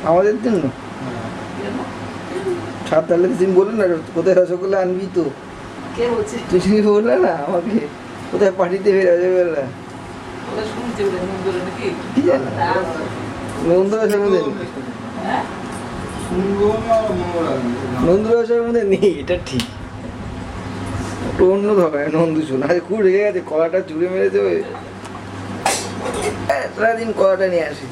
আমাদের জন্য তাহলে তুমি বললে না কোথায় রসগোল্লা আনবি তো তুমি বললে না আমাকে কোথায় পাঠিয়ে দেবে রসগোল্লা কি জানো নন্দুরাসের মধ্যে নন্দুরাসের মধ্যে নেই, এটা ঠিক। অন্য ধরনের নন্দুসুন আজ খুব রেগে গেছে, কলাটা চুড়ে মেরেছে ওই সারাদিন কলাটা নিয়ে আসি।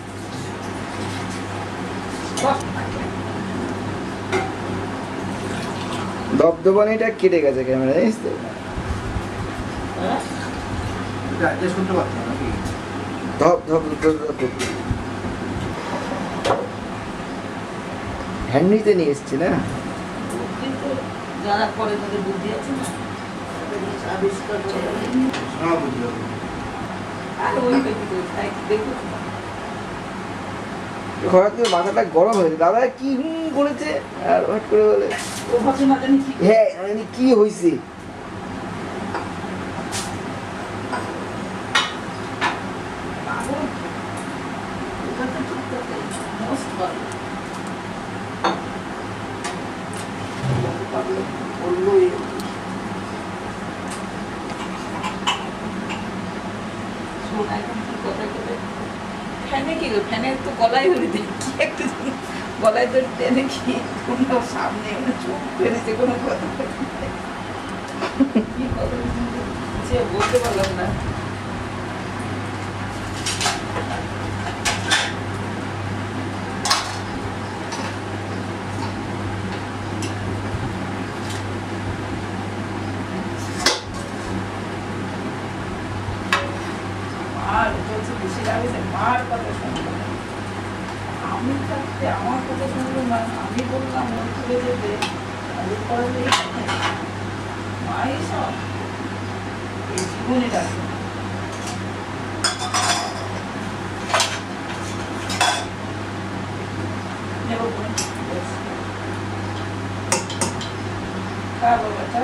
দবদবানিটা কেটে গেছে ক্যামেরা, জানিস তো? ধপ ধপ ধপ হ্যান্ড নিতে নিয়ে এসছি না, যারা করে তাদের বুদ্ধি আছে না, আবিষ্কার হঠাৎ করে মাথাটা গরম হয়েছে, দাদা কি করেছে আর হঠাৎ করে বলে হ্যাঁ কি হয়েছে। ফ্যানের তো গলায় হলে দেখি একটু গলায় তো টেনে কি কোনো সামনে চোখ ফেলেছে কোনো কথা কি কথা বলতে পারলাম না। আমি থাকতে আমার কথা শুনলো না, আমি বললাম মন খুলে যেতে মাই সব এই জীবনে ডাকবে বাবাটা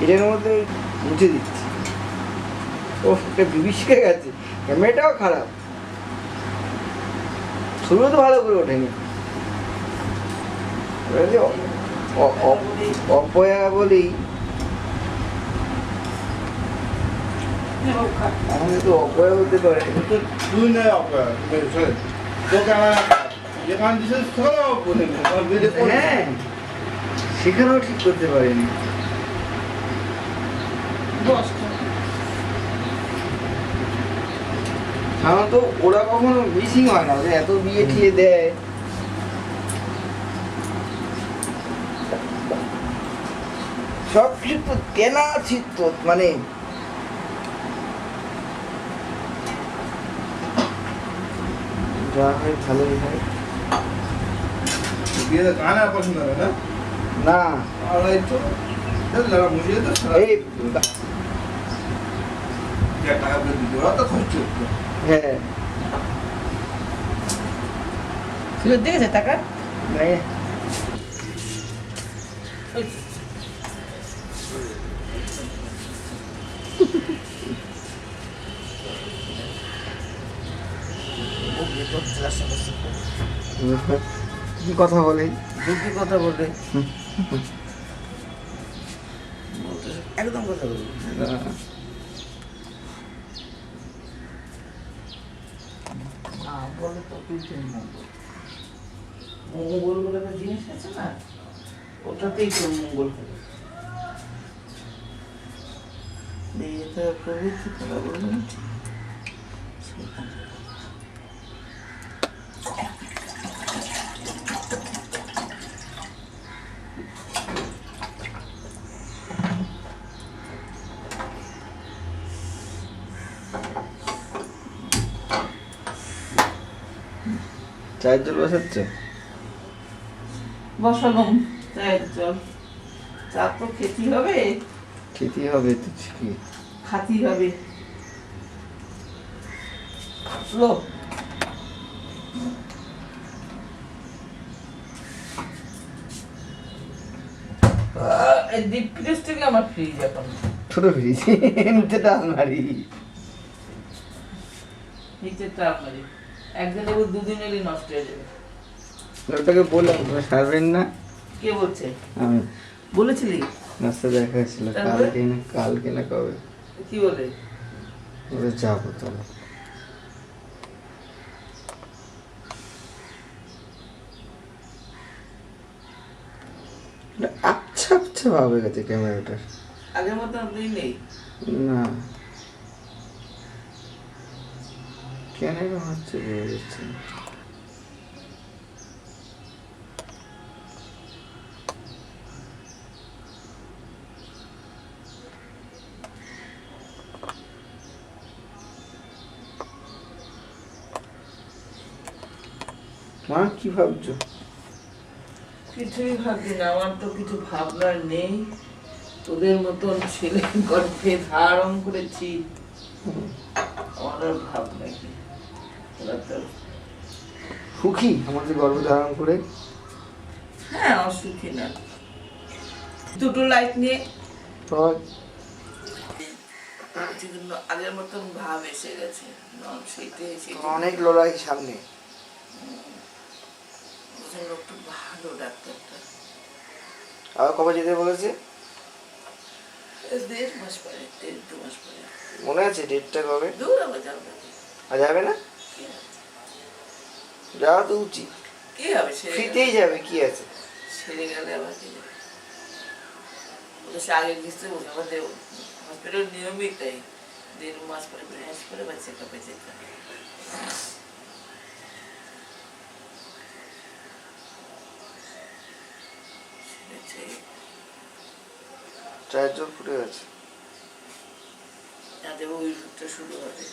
এটার মধ্যে মুছে দিচ্ছি। ও একটা বিভীষিকা গেছে, ক্যামেরাটাও খারাপ, শুরু তো ভালো করে ওঠেনি। অপয়া বলেই আমাদের তো অপয়া হতে পারে। তুই নয় অপয়া, তোকে আমার যেখানে দিছিস হ্যাঁ সেখানেও ঠিক করতে পারিনি। সাধারণত ওরা কখনো মিসিং হয় না, ওদের এত বিয়ে ঠিয়ে দেয়। সব কিছু তো কেনা চিত্ত, মানে যা হয় ভালোই হয়। বিয়েতে গানা পছন্দ হবে না? না এই টাকা বলে দিতে ওরা তো খরচ করতো। হ্যাঁ ফেরত দেখেছে টাকা কি কথা বলে, দুঃখী কথা বলে একদম কথা বলে বলে তো মঙ্গল বলে একটা জিনিস আছে না, ওটাতেই তো মঙ্গল হবে। এটা প্রভৃতি কথা বলবেন চায়ের জল বসাচ্ছ? বসালাম চায়ের জল। চা তো খেতেই হবে, খেতে হবে তো কি? খাতেই হবে। লো এই ডিপ ফ্রিজ থেকে আমার ফ্রিজ এখন ছোট ফ্রিজ, নিচেটা আলমারি। নিচেরটা আলমারি একদিনে দুদিন এলেই নষ্ট হয়ে যাবে। লোকটাকে বললাম তুমি সারবেন না। কে বলছে? আমি বলেছিলি? রাস্তা দেখা হয়েছিল তারপরে? কালকে না কবে কি বলে? ওরে যাবো তাহলে। আচ্ছা আচ্ছা ভাবে গেছে ক্যামেরাটার। আগের মতো তুই নেই। না কেন এরকম হচ্ছে বোঝা যাচ্ছে না। মা কি ভাবছো? কিছুই ভাবছি না, আমার তো কিছু ভাবনার নেই। তোদের মতন ছেলে গর্ভে ধারণ করেছি, আমার আর ভাবনা কি? তোরা তো সুখী আমাদের গর্ভ ধারণ করে। হ্যাঁ অসুখী না। দুটো লাইট নিয়ে সবাই কিন্তু আগের মতন ভাব এসে গেছে। সেইটাই অনেক লড়াই সামনে। লোকটা ভালো ডাক্তারটা। আবার কবে যেতে বলেছে? 1.5 মাস পরে, 1.5-2 মাস পরে। মনে আছে ডেটটা কবে? দূর হবে যাবে। আর যাবে না? যাওয়া তো উচিত। কি হবে? ফ্রিতেই যাবে, কি আছে? ছেড়ে গেলে আবার কি যাবে? সে আগে গেছে আমাদের হসপিটাল নিয়মিত তাই 1.5 মাস পরে ব্রেঞ্চ করে বা চেক আপে যেতে হবে। চায়ের জল ফুটে গেছে। যাতে ওই রুটটা শুরু হবে।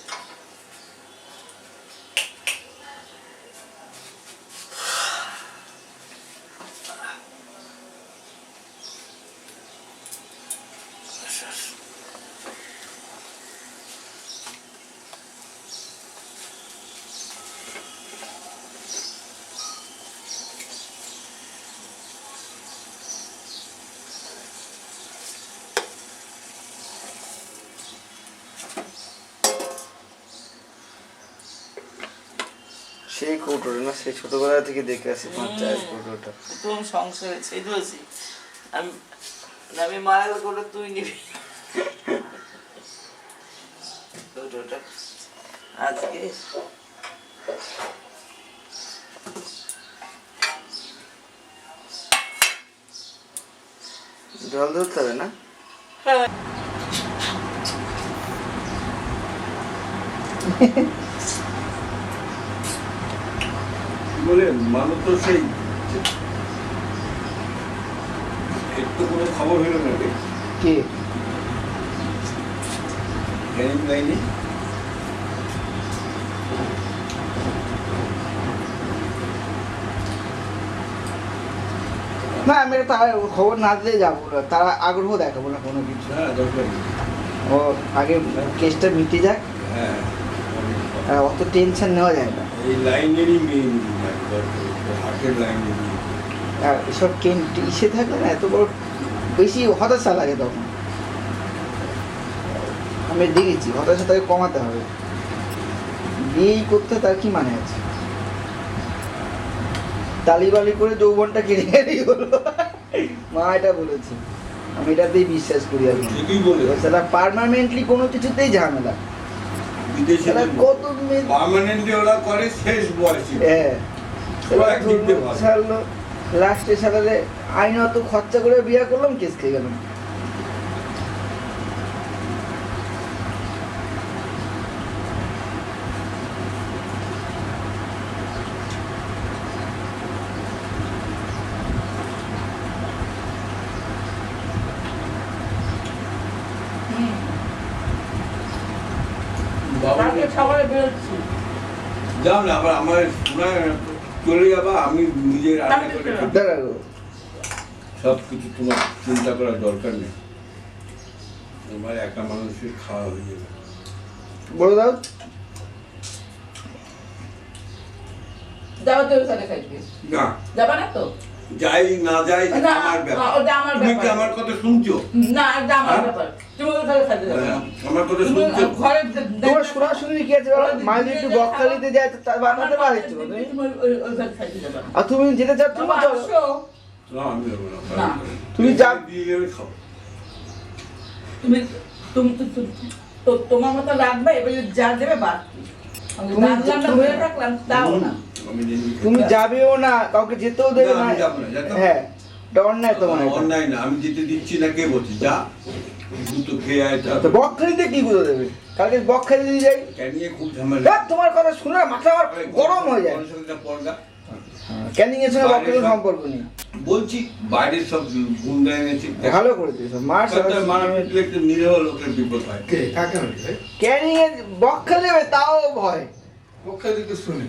সেই কৌটোটা না, সেই ছোটবেলা থেকে দেখে আসি তোমার চায়ের কৌটোটা। প্রথম সংসারে ছিল আমি মারা গেলে করে তুই নিবি কৌটোটা। আজকে জল ধরতে হবে না? বলে মানুষ তো সেই একটু কোনো খবর হইল না রে কে? ট্রেনিং লাইনে না আমি তার খবর না দিলে যাবো না, তারা আগ্রহ দেখাবো না কোনো কিছু। হ্যাঁ দরকার নেই। ও আগে কেসটা মিটে যাক, হ্যাঁ অত টেনশন নেওয়া যায় না। এই লাইনেরই মেইন হার্টের লাইনের আর এসব ইসে থাকলে না এত বড় বেশি হতাশা লাগে তখন। আমি দেখেছি হতাশাটাকে কমাতে হবে। বিয়েই করতে তার কি মানে আছে? তালিবালি করে যৌবনটা কেড়ে গেলেই হলো, মা এটা বলেছে। আমি এটাতেই বিশ্বাস করি। আর ঠিকই বলে সেটা পার্মানেন্টলি কোনো কিছুতেই ঝামেলা। বিদেশে সেটা কত পার্মানেন্টলি ওরা করে শেষ বয়সে। হ্যাঁ ছাড়লো, লাস্টে সারালে আইনত খরচা করে বিয়ে করলাম, কেস খেয়ে গেলাম। সকালে বেরোচ্ছি। যাও না আবার আমার শোনা চলে যাবা, আমি নিজে রান্না করে খেতে- দাঁড়াও সব কিছু তোমার চিন্তা করার দরকার নেই, তোমার একা মানুষের খাওয়া হয়ে যাবে। বলে দাও যাবো তো ওখানে খাইতে না, যাবা না তো যাই না যাই সেটা না, আমার ব্যাপার। ওটা আমার তুমি কি ব্যাপার। আমার কথা শুনছো? না এটা আমার হ্যাঁ? ব্যাপার তুমি ওখানে খাইতে যাবে হ্যাঁ, না আমার কথা তুমি শুনছো? ঘরে তোমার শোনাশুনি কি আছে বলো? মা যদি একটু বকখালিতে যায় তো তার বানাতে পারে তো তুমি? তুমি ওইখানে খাইতে যাবে না আর তুমি যেতে চাও তুমি বাবা, চলো আসো। না, আমি যাবো না। না। তুমি যা- দিয়ে যাবে খাও। তুমি তুমি তোমার মতো রাখবে এবার যা দেবে বাদ আমি তুমি- রাখলাম না তুমি- ধরে রাখলাম তাও না আমি নিজে তুমি খেতে- যাবেও না কাউকে যেতেও দেবে না, না আমি যাবো না, যেতে হবে। হ্যাঁ এটা অন্যায় তোমার এটা। অন্যায় না, আমি যেতে দিচ্ছি না, কে বলছি যা দুটো খেয়ে আয় তা। তো বকখালিতে কি করে দেবে কালকে বকখালি দিয়ে যাই ক্যানিংয়ে খুব ঝামেলা। ধ্যাৎ, তোমার কথা শুনে মাথা আমার গরম হয়ে যায় মানুষের কাছে পড়গা। ক্যানিং এর সঙ্গে বাইরে বকখালির সব- সম্পর্ক নেই বলছি বাইরের সব গুন্ডা এনেছি, ভালো করে দিয়েছো মার মারা পিটলে একটু নিরীহ লোকের বিপদ হয়। কে কাকে মারি ভাই ক্যানিং এর বকখালি হবে তাও ভয় পক্ষে দিকে শুনি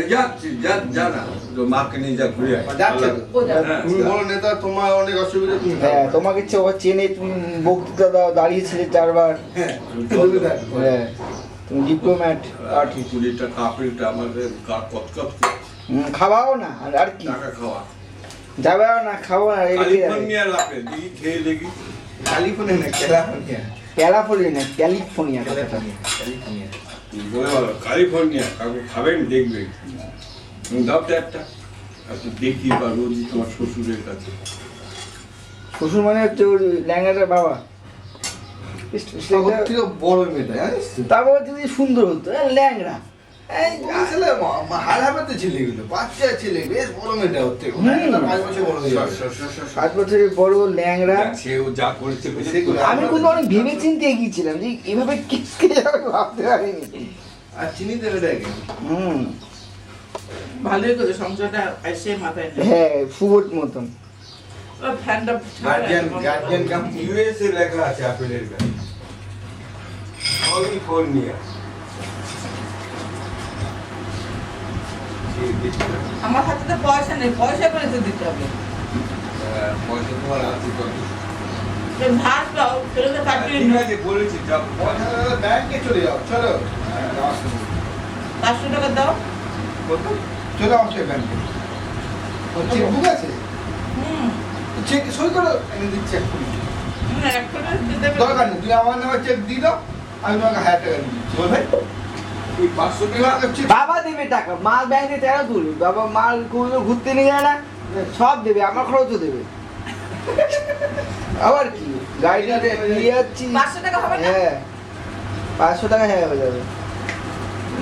যাচ্ছি, যা না, তো মাকে নিয়ে যা ঘুরে আয়। যাচ্ছে তো? ও যাবে। হ্যাঁ, তুমি বলো নেতা তোমার অনেক অসুবিধা তুমি হ্যাঁ তোমাকে চেনে তুমি বক্তৃতা দাও দাঁড়িয়েছিলে 4 বার হ্যাঁ চল। হ্যাঁ তুমি ডিপ্লোম্যাট আর 20 টাকা আপেলটা আমাদের কচকচ খাওয়াও না আর কি টাকা খাওয়া। যাবে না খাবো না রেখে যাবে ক্যালিফোর্নিয়ার আপেল দেখি, খেয়ে দেখি। ক্যালিফোর্নিয়া না ক্যালিফোর্নিয়া ক্যালিফোর্নিয়া ক্যালিফোর্নিয়া কথাটা ক্যালিফোর্নিয়া বলে ভালো, ক্যালিফোর্নিয়া কাউকে খাবেন দেখবেন, দাও তো একটা একটু দেখি বা রোজই তোমার শ্বশুরের কাছে। শ্বশুর মানে হচ্ছে ওর ল্যাঙ্গাটার বাবা সবার থেকে বড় মেয়েটা জানিস তো তারপর যদি সুন্দর হতো ল্যাংড়া এই আসলে হার হাবাতে ছেলে এগুলো বাচ্চা ছেলে বেশ বড় মেয়েটা হচ্ছে হুম। 5 বছর বড় হয়ে যাবে 5 বছরের বড় ল্যাংড়া সেও যা করেছে করেছে। সেগুলো আমি কিন্তু অনেক ভেবে চিন্তে এগিয়েছিলাম যে এভাবে কিসকে যাবে ভাবতে পারিনি আর চিনি দেবে দেখে হুম ভালোই করে সংসারটা এসে মাথায় নেই হ্যাঁ ফুবট মতন ওই ফ্যানটা গার্জিয়ান কাম ইউএসএ লেখা আছে আপেলের গাছ, ক্যালিফোর্নিয়া। আমার হাতে তো পয়সা নেই পয়সা করে তো দিতে হবে পয়সা তোমার আছে কত? তো ভাত দাও সেটা তো কাটিয়ে ঠিক আছে বলেছি, যাও। ব্যাংকে চলে যাও চলো 500 টাকা দাও চলে আসো ব্যাংকে চেকবুক আছে হুম চেক সই করো আমি দিচ্ছি এক্ষুনি একটা দিতে হবে দরকার নেই তুমি আমার নামে চেক দিয়ে দাও আমি তোমাকে 1000 টাকা দিয়ে দিচ্ছি বল ভাই ওই 500 টাকা চেক বাবা দেবে টাকা মা ব্যাংকে টাকা তুলবে বাবা মা কোনো ঘুরতে নিয়ে যায় না সব দেবে আমার খরচও দেবে আবার কি গাড়িটা নিয়ে যাচ্ছি 500 টাকা হবে না হ্যাঁ 500 টাকা হ্যাঁ হয়ে যাবে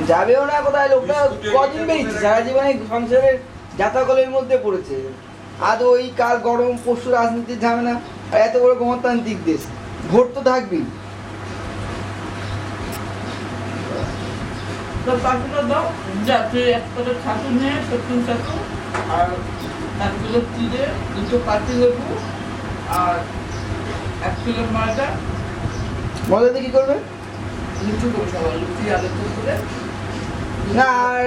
যাবেও না কোথায় লোকটা কদিন বেরিয়েছে সারা জীবনে সংসারের যাতাকলের মধ্যে পড়েছে আজ ওই কাল গরম পরশু রাজনীতির ঝামেলা আর এত বড় গণতান্ত্রিক দেশ ভোট তো থাকবেই তো 500 টাকা দাও যা তুই একটা ছাতু নিয়ে 70 ছাতু আর 1 কিলো চিড়ে 2 পাতি লেবু আর 1 কিলো ময়দা মজাতে কি করবে লুচি করে সবাই লুচি আলু করে না আর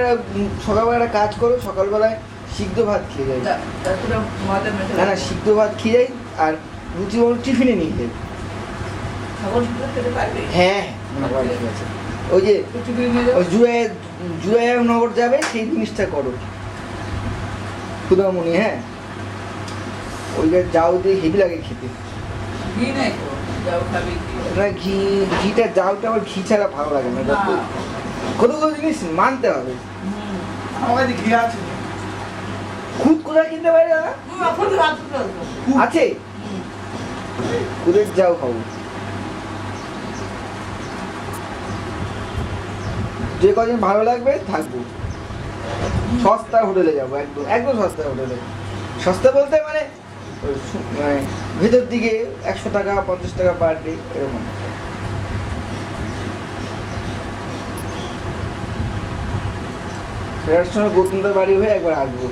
সকালবেলা একটা কাজ করো সকালবেলায় সিদ্ধ ভাত খেয়ে যাই তারপরে ময়দা মেখে না না সিদ্ধ ভাত খেয়ে যাই আর রুচি বড় টিফিনে নিয়ে যাই খাবার শুধু খেতে পারবি হ্যাঁ বাবা, ঠিক আছে। ওই যে লুচি করে নিয়ে যাবো ওই জুয়ে নগর যাবে সেই জিনিসটা করো ক্ষুদামণি হ্যাঁ ওইটা যাও দিয়ে হেভি লাগে খেতে ঘি নাই তো যাও খাবি কি ওটা ঘিটা যাওটা আবার ঘি ছাড়া ভালো লাগে না না কত কত জিনিস মানতে হবে হুম আমার কাছে ঘি আছে খুদ কোথায় কিনতে পারি না এখন রাত্রে আসবো আছে খুদের যাও খাবো যে কদিন ভালো লাগবে থাকবো সস্তা হোটেলে যাবো একদম একদম সস্তা হোটেলে সস্তা বলতে মানে মানে ভেতর দিকে 100 টাকা 50 টাকা পার ডে এরকম ফেরার সময় গৌতমদার বাড়ি হয়ে একবার আসবো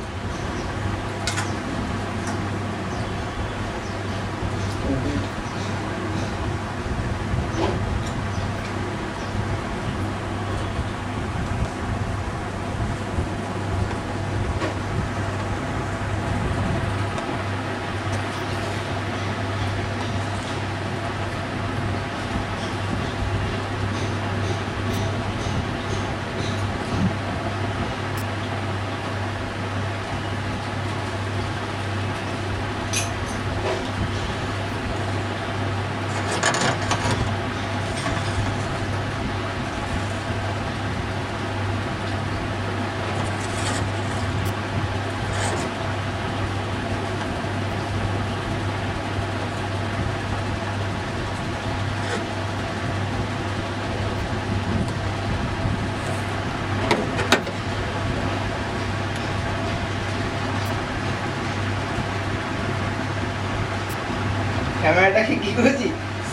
ক্যামেরাটাকে কি করেছি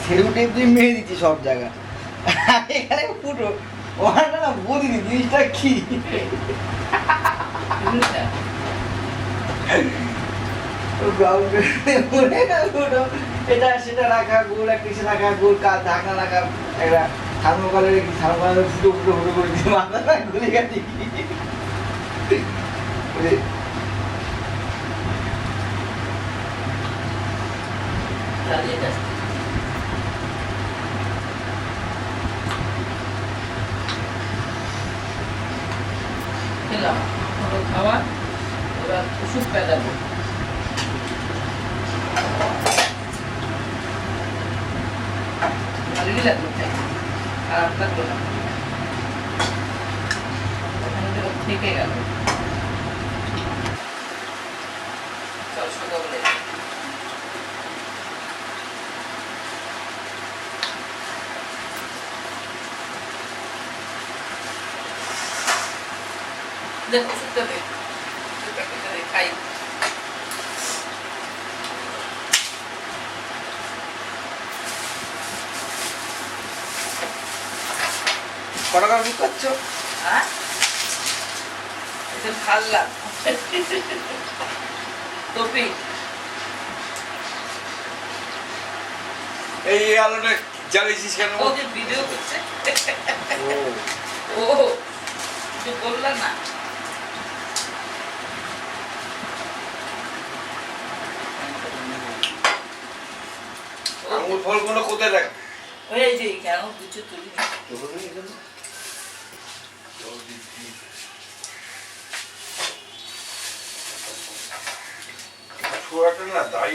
সেলু টেপ দিয়ে মেরে দিচ্ছি সব জায়গা এখানে ফুটো ওখানটা না বুঝিনি জিনিসটা কি এটা সেটা রাখা গোল একটা এসে রাখা গোল কাজ ঢাকা রাখা একটা থার্মোকলের ফুটো ফুটো ফুটো করে দিয়ে মাথা না গুলে গেছে চালিয়ে যাচ্ছে। খেলাম হলো খাবার, এবার ওষুধ পেলাবো। ভালোই লাগলো তাই, খারাপ লাগলো না। ওখানে থেকে থেকে গেল। চল সকালে দেখো ওষুধটা দে, প্যাকেটটা দে খাই। কটা কাজ করছ হ্যাঁ এটা খাল্লাম টপি এই আলোটা জ্বালিয়েছিস কেন? ও যে ভিডিও করছে ও কিছু বললাম না। আঙুর ফলগুলো কোথায় রাখ? ওই যে কেন কিছু তুলি ছোড়াটা না দাঁড়িয়ে